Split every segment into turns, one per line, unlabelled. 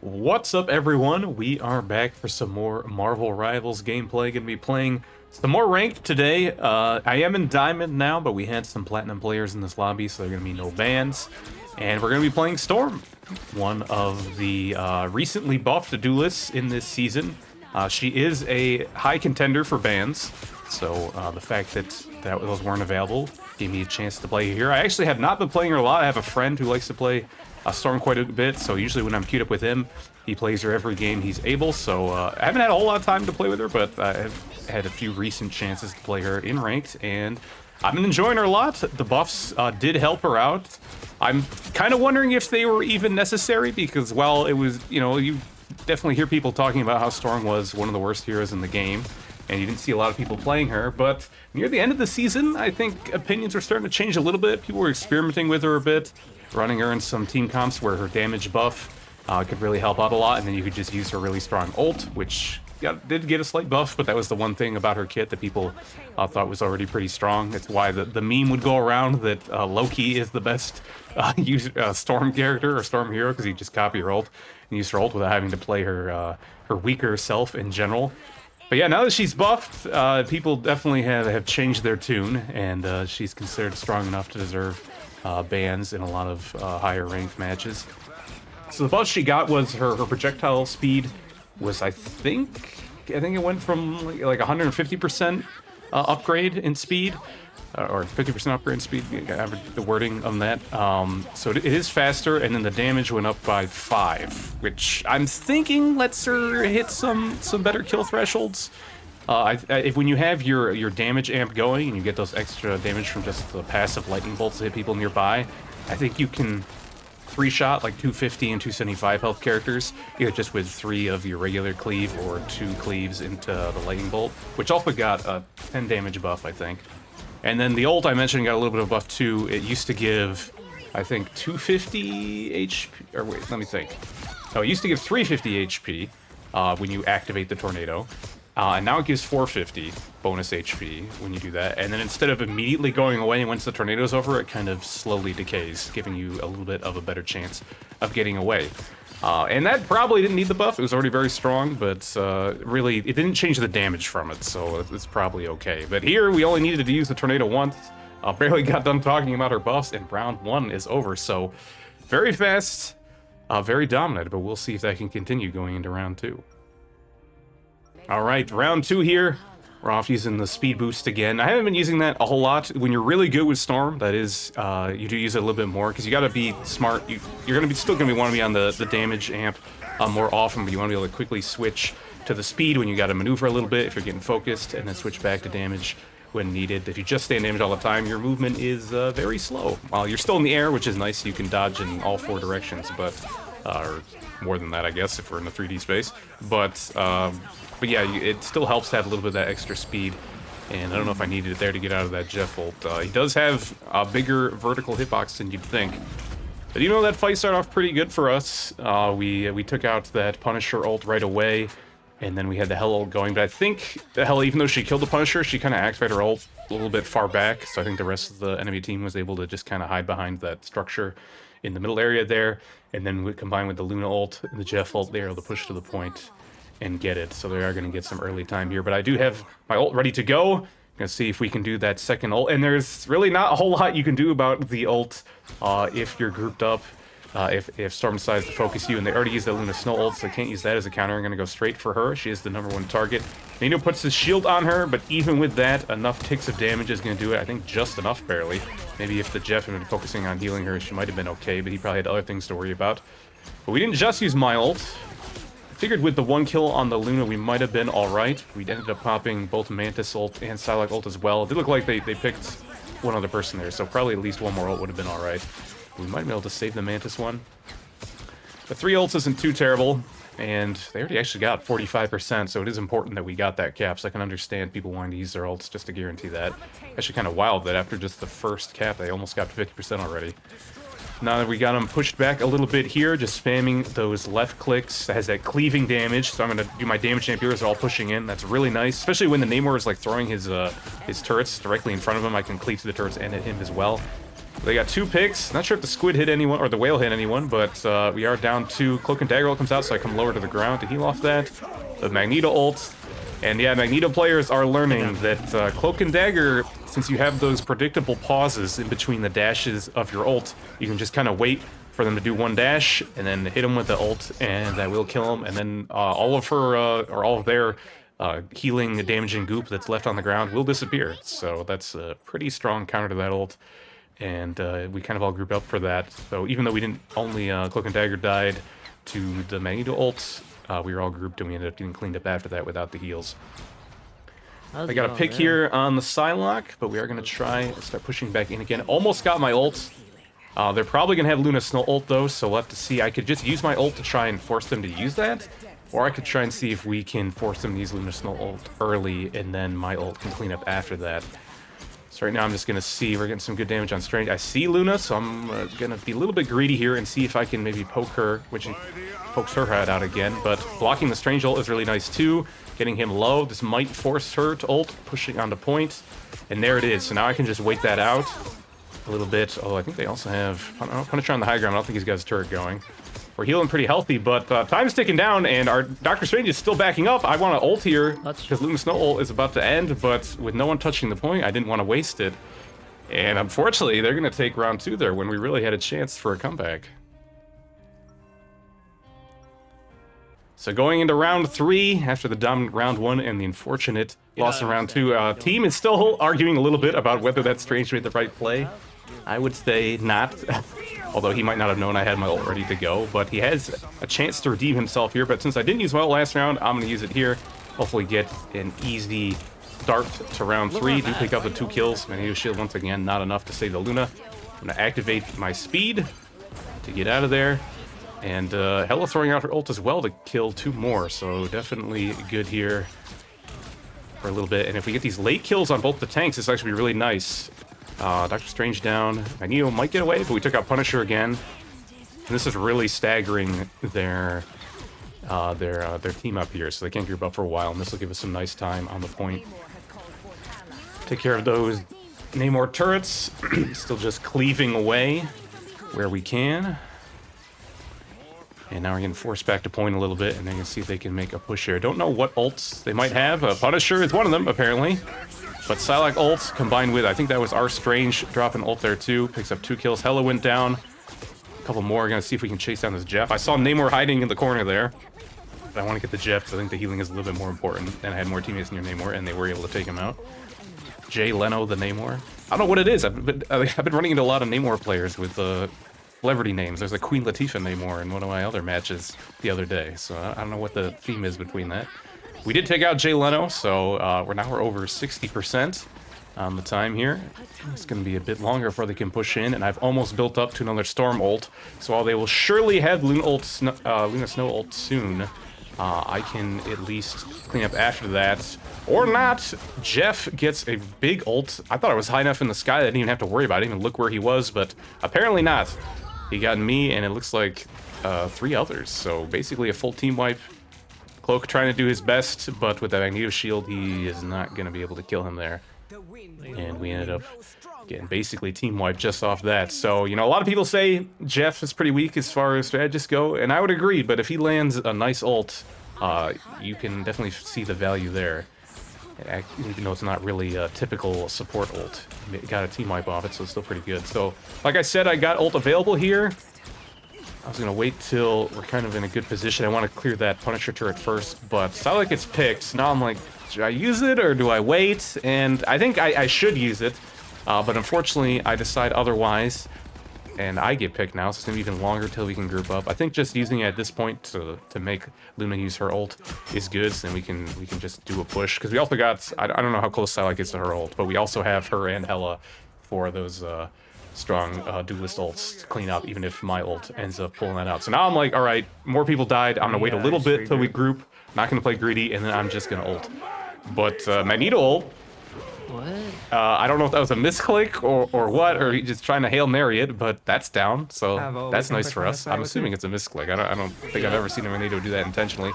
What's up, everyone? We are back for some more Marvel Rivals gameplay. Gonna be playing some more ranked today. I am in Diamond now, but we had some Platinum players in this lobby, so there are gonna be no bans. And we're gonna be playing Storm, one of the recently buffed duelists in this season. She is a high contender for bans, so the fact that those weren't available gave me a chance to play here. I actually have not been playing her a lot. I have a friend who likes to play Storm quite a bit, so usually when I'm queued up with him, he plays her every game he's able, so I haven't had a whole lot of time to play with her, but I've had a few recent chances to play her in ranked, and I've been enjoying her a lot. The buffs did help her out. I'm kind of wondering if they were even necessary, because, well, it was, you definitely hear people talking about how Storm was one of the worst heroes in the game, and you didn't see a lot of people playing her, but near the end of the season, I think opinions were starting to change a little bit. People were experimenting with her a bit, running her in some team comps where her damage buff could really help out a lot, and then you could just use her really strong ult, which did get a slight buff, but that was the one thing about her kit that people thought was already pretty strong. It's why the meme would go around that Loki is the best Storm character or Storm hero, because he just copy her ult and use her ult without having to play her weaker self in general. But yeah, now that she's buffed, people definitely have changed their tune, and she's considered strong enough to deserve bans in a lot of higher ranked matches. So the buff she got was her projectile speed was, I think it went from like 150% upgrade in speed, or 50% upgrade in speed, the wording on that. So it is faster, and then the damage went up by 5, which I'm thinking lets her hit some better kill thresholds. If when you have your damage amp going and you get those extra damage from just the passive lightning bolts to hit people nearby, I think you can three-shot like 250 and 275 health characters, either just with 3 of your regular cleave or 2 cleaves into the lightning bolt, which also got a 10 damage buff, I think. And then the ult I mentioned got a little bit of buff too. It used to give, I think, 250 HP, or wait, let me think. No, it used to give 350 HP when you activate the tornado. And now it gives 450 bonus HP when you do that. And then instead of immediately going away once the tornado's over, it kind of slowly decays, giving you a little bit of a better chance of getting away. And that probably didn't need the buff. It was already very strong, but really, it didn't change the damage from it, so it's probably okay. But here, we only needed to use the tornado once. Barely got done talking about her buffs, and round 1 is over. So very fast, very dominant, but we'll see if that can continue going into round 2. All right, round 2 here. We're off using the speed boost again. I haven't been using that a whole lot. When you're really good with Storm, that is, you do use it a little bit more, because you got to be smart. You're still going to want to be on the damage amp more often, but you want to be able to quickly switch to the speed when you got to maneuver a little bit if you're getting focused, and then switch back to damage when needed. If you just stay in damage all the time, your movement is very slow. While you're still in the air, which is nice, you can dodge in all 4 directions, but or more than that, I guess, if we're in a 3D space. But yeah, it still helps to have a little bit of that extra speed, and I don't know if I needed it there to get out of that Jeff ult. He does have a bigger vertical hitbox than you'd think. But that fight started off pretty good for us. We took out that Punisher ult right away, and then we had the Hela ult going. But I think the Hela, even though she killed the Punisher, she kind of activated her ult a little bit far back, so I think the rest of the enemy team was able to just kind of hide behind that structure in the middle area there, and then we combined with the Luna ult and the Jeff ult, they were able to push to the point and get it, so they are going to get some early time here. But I do have my ult ready to go. Gonna see if we can do that second ult, and there's really not a whole lot you can do about the ult if you're grouped up. If Storm decides to focus you, and they already used the Luna Snow ult, so I can't use that as a counter. I'm gonna go straight for her. She is the #1 target. Nino puts his shield on her, but even with that, enough ticks of damage is gonna do it. I think just enough, barely. Maybe if the Jeff had been focusing on healing her, she might have been okay, but he probably had other things to worry about. But we didn't just use my ult. Figured with the 1 kill on the Luna, we might have been alright. We ended up popping both Mantis ult and Psylocke ult as well. It did look like they picked one other person there, so probably at least one more ult would have been alright. We might be able to save the Mantis one. But 3 ults isn't too terrible, and they already actually got 45%, so it is important that we got that cap, so I can understand people wanting to use their ults just to guarantee that. Actually kind of wild that after just the first cap, they almost got to 50% already. Now that we got him pushed back a little bit here, just spamming those left clicks. That has that cleaving damage, so I'm going to do my damage amp here as they're all pushing in. That's really nice, especially when the Namor is like throwing his turrets directly in front of him. I can cleave to the turrets and hit him as well, They got 2 picks. Not sure if the squid hit anyone or the whale hit anyone, but we are down 2. Cloak and Dagger ult comes out, so I come lower to the ground to heal off that. The Magneto ult. And yeah, Magneto players are learning that Cloak and Dagger, since you have those predictable pauses in between the dashes of your ult, you can just kind of wait for them to do 1 dash and then hit them with the ult, and that will kill them. And then all of her or all of their healing, damaging goop that's left on the ground will disappear. So that's a pretty strong counter to that ult. And we kind of all grouped up for that. So even though we didn't, only Cloak and Dagger died to the Magneto ult, we were all grouped and we ended up getting cleaned up after that without the heals. I got a pick here on the Psylocke, but we are going to try and start pushing back in again. Almost got my ult. They're probably going to have Luna Snow ult though, so we'll have to see. I could just use my ult to try and force them to use that, or I could try and see if we can force them to use Luna Snow ult early, and then my ult can clean up after that. So right now I'm just going to see. We're getting some good damage on Strange. I see Luna, so I'm going to be a little bit greedy here and see if I can maybe poke her, which pokes her head out again. But blocking the Strange ult is really nice too. Getting him low. This might force her to ult, pushing onto point. And there it is. So now I can just wait that out a little bit. Although I think they also have Punisher on the high ground. I don't think he's got his turret going. We're healing pretty healthy, but time's ticking down, and our Doctor Strange is still backing up. I want to ult here, because Luna Snow ult is about to end, but with no one touching the point, I didn't want to waste it. And unfortunately, they're going to take round 2 there, when we really had a chance for a comeback. So going into round 3, after the dominant round 1 and the unfortunate loss in round 2, team is still arguing a little bit about whether that Strange made the right play. I would say not. Although he might not have known I had my ult ready to go, but he has a chance to redeem himself here. But since I didn't use my ult last round, I'm going to use it here. Hopefully get an easy start to round 3. Do pick up the 2 kills. Magneto shield once again, not enough to save the Luna. I'm going to activate my speed to get out of there. And Hela throwing out her ult as well to kill 2 more. So definitely good here for a little bit. And if we get these late kills on both the tanks, this actually be really nice. Doctor Strange down. Magneto might get away, but we took out Punisher again. And this is really staggering their team up here, so they can't group up for a while, and this will give us some nice time on the point. Take care of those Namor turrets. Still just cleaving away where we can. And now we're getting forced back to point a little bit, and they're going to see if they can make a push here. Don't know what ults they might have. Punisher is one of them, apparently. But Psylocke ults combined with, I think that was our Strange dropping ult there too. Picks up 2 kills. Hela went down. A couple more. We're going to see if we can chase down this Jeff. I saw Namor hiding in the corner there. But I want to get the Jeff because I think the healing is a little bit more important. And I had more teammates near Namor, and they were able to take him out. Jay Leno, the Namor. I don't know what it is. I've been running into a lot of Namor players with celebrity names. There's a Queen Latifah Namor in one of my other matches the other day. So I don't know what the theme is between that. We did take out Jay Leno, so we're over 60% on the time here. It's going to be a bit longer before they can push in, and I've almost built up to another Storm ult. So while they will surely have Luna Snow ult soon, I can at least clean up after that. Or not. Jeff gets a big ult. I thought I was high enough in the sky that I didn't even have to worry about it. I didn't even look where he was, but apparently not. He got me, and it looks like 3 others. So basically a full team wipe. Cloak trying to do his best, but with that Magneto shield, he is not going to be able to kill him there. And we ended up getting basically team wiped just off that. So, you know, a lot of people say Jeff is pretty weak as far as strategists go, and I would agree, but if he lands a nice ult, you can definitely see the value there. Even though it's not really a typical support ult. It got a team wipe off it, so it's still pretty good. So, like I said, I got ult available here. I was going to wait till we're kind of in a good position. I want to clear that Punisher turret first, but Psylocke gets picked. So now I'm like, should I use it or do I wait? And I think I should use it, but unfortunately I decide otherwise, and I get picked now, so it's going to be even longer till we can group up. I think just using it at this point to make Luna use her ult is good, so then we can just do a push. Because we also got, I don't know how close Psylocke is to her ult, but we also have her and Hela for those strong duelist ults to clean up, even if my ult ends up pulling that out. So now I'm like, all right, more people died. I'm gonna wait a little bit till we group. Not gonna play greedy, and then I'm just gonna ult. But Magneto ult.
What?
I don't know if that was a misclick or what, or just trying to Hail Mary it, but that's down, so that's nice for us. I'm assuming it's a misclick. I don't think I've ever seen a Magneto do that intentionally.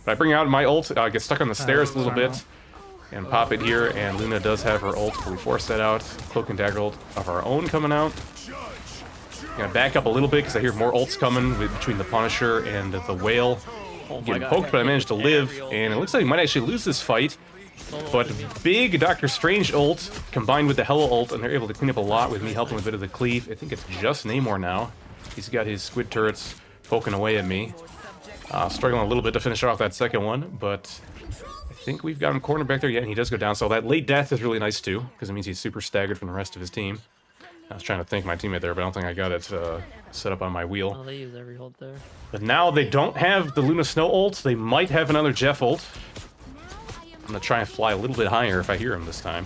But I bring out my ult, get stuck on the stairs a little bit. and pop it here, and Luna does have her ult, but we force that out. Cloak and Dagger ult of our own coming out. Gonna back up a little bit because I hear more ults coming between the Punisher and the Whale. Getting poked, but I managed to live, and it looks like we might actually lose this fight. But big Doctor Strange ult combined with the Hela ult, and they're able to clean up a lot with me helping with a bit of the cleave. I think it's just Namor now. He's got his squid turrets poking away at me. Struggling a little bit to finish off that second one, but I think we've got him cornered back there yet, and he does go down. So that late death is really nice too, because it means he's super staggered from the rest of his team. I was trying to thank my teammate there, but I don't think I got it set up on my wheel.
Oh, they use every ult there.
But now they don't have the Luna Snow ult. They might have another Jeff ult. I'm going to try and fly a little bit higher if I hear him this time.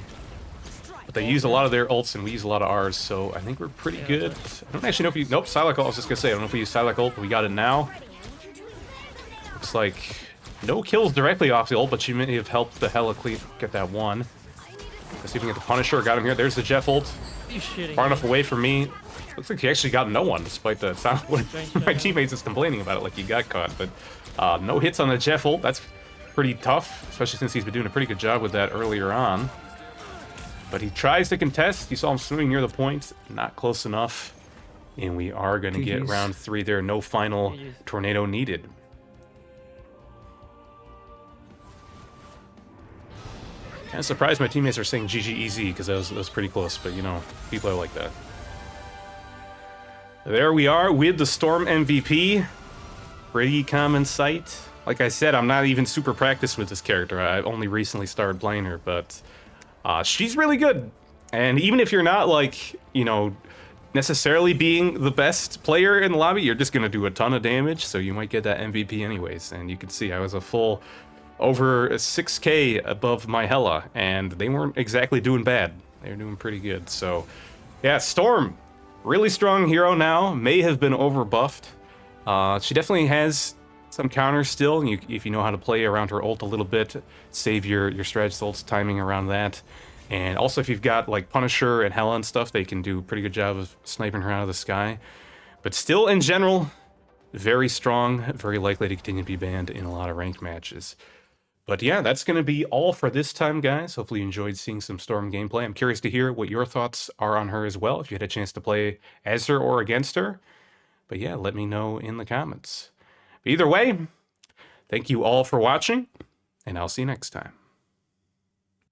But they use a lot of their ults, and we use a lot of ours, so I think we're pretty good. I don't actually know if you... Nope, Psylocke ult, I was just going to say, I don't know if we use Psylocke ult, but we got it now. Looks like no kills directly off the ult, but she may have helped the Hela get that one. Let's see if we can get the Punisher. Got him here. There's the Jeff ult. Far enough away from me. Looks like he actually got no one, despite the sound when my teammates is complaining about it like he got caught. But no hits on the Jeff ult. That's pretty tough, especially since he's been doing a pretty good job with that earlier on. But he tries to contest. You saw him swimming near the point. Not close enough. And we are going to get round 3 there. No final tornado needed. Kind of surprised my teammates are saying GG easy because that was pretty close, but you know, people are like that. There we are with the Storm MVP. Pretty common sight. Like I said, I'm not even super practiced with this character. I've only recently started playing her, but she's really good. And even if you're not like, you know, necessarily being the best player in the lobby, you're just going to do a ton of damage, so you might get that MVP anyways. And you can see I was a full... over 6k above my Hela, and they weren't exactly doing bad. They were doing pretty good. So, yeah, Storm, really strong hero now. May have been overbuffed. She definitely has some counters still. If you know how to play around her ult a little bit, save your strategist ult's timing around that. And also, if you've got like Punisher and Hela and stuff, they can do a pretty good job of sniping her out of the sky. But still, in general, very strong, very likely to continue to be banned in a lot of ranked matches. But yeah, that's going to be all for this time, guys. Hopefully you enjoyed seeing some Storm gameplay. I'm curious to hear what your thoughts are on her as well, if you had a chance to play as her or against her. But yeah, let me know in the comments. But either way, thank you all for watching, and I'll see you next time.